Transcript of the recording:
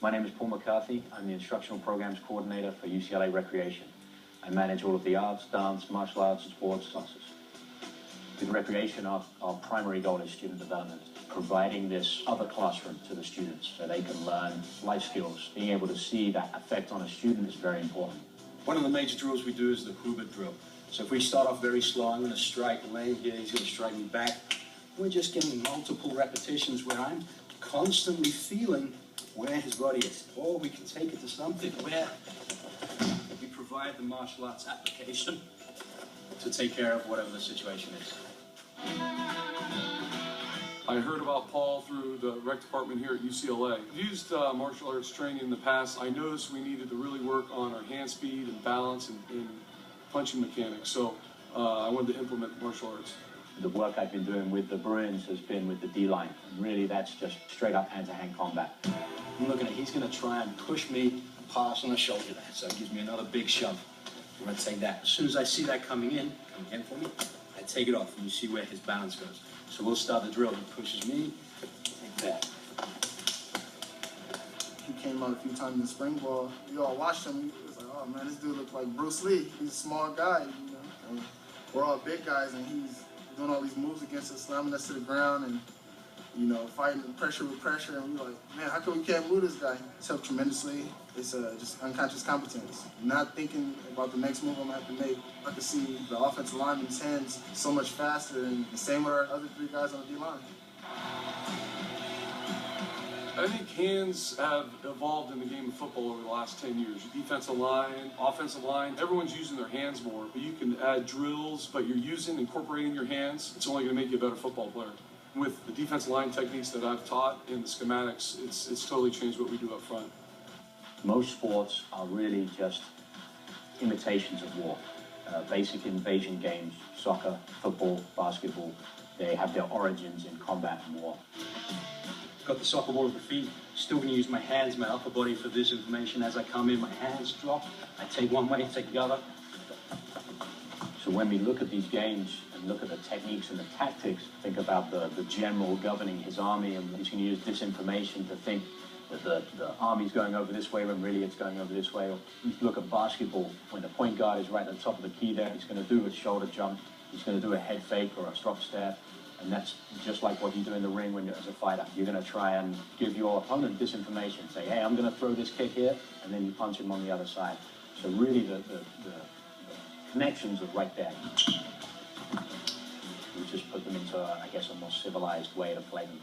My name is Paul McCarthy. I'm the Instructional Programs Coordinator for UCLA Recreation. I manage all of the arts, dance, martial arts, and sports classes. With Recreation, our primary goal is student development, providing this other classroom to the students so they can learn life skills. Being able to see that effect on a student is very important. One of the major drills we do is the Hubert drill. So if we start off very slow, I'm going to strike Lane here, he's going to strike me back. We're just getting multiple repetitions where I'm constantly feeling where his body is. Or we can take it to something where we provide the martial arts application to take care of whatever the situation is. I heard about Paul through the rec department here at UCLA. I've used martial arts training in the past. I noticed we needed to really work on our hand speed and balance and punching mechanics. So I wanted to implement martial arts. The work I've been doing with the Bruins has been with the D-line. Really, that's just straight up hand-to-hand combat. I'm looking at, he's going to try and push me, pass on the shoulder there. So it gives me another big shove. I'm going to take that. As soon as I see that coming in for me, I take it off and you see where his balance goes. So we'll start the drill. He pushes me, take that. He came out a few times in spring ball. We all watched him. We was like, oh man, this dude looks like Bruce Lee. He's a small guy, you know. And we're all big guys, and he's doing all these moves against us, slamming us to the ground, and you know, fighting pressure with pressure. And we're like, man, how come we can't move this guy? It's helped tremendously. It's just unconscious competence. Not thinking about the next move I'm gonna have to make. I can see the offensive lineman's hands so much faster, and the same with our other three guys on the D-line. I think hands have evolved in the game of football over the last 10 years. Defensive line, offensive line, everyone's using their hands more. But you can add drills, but you're incorporating your hands. It's only going to make you a better football player. With the defensive line techniques that I've taught and the schematics, it's totally changed what we do up front. Most sports are really just imitations of war. Basic invasion games, soccer, football, basketball, they have their origins in combat and war. Got the soccer ball at the feet, still going to use my hands, my upper body for this information. As I come in, my hands drop, I take one way, take the other. So when we look at these games and look at the techniques and the tactics, think about the general governing his army, and he's going to use this information to think that the army's going over this way when really it's going over this way. Or you look at basketball, when the point guard is right at the top of the key there, he's going to do a shoulder jump, he's going to do a head fake or a drop step. And that's just like what you do in the ring when you're as a fighter. You're going to try and give your opponent this information. Say, hey, I'm going to throw this kick here, and then you punch him on the other side. So really the connections are right there. We just put them into, I guess, a more civilized way to play them.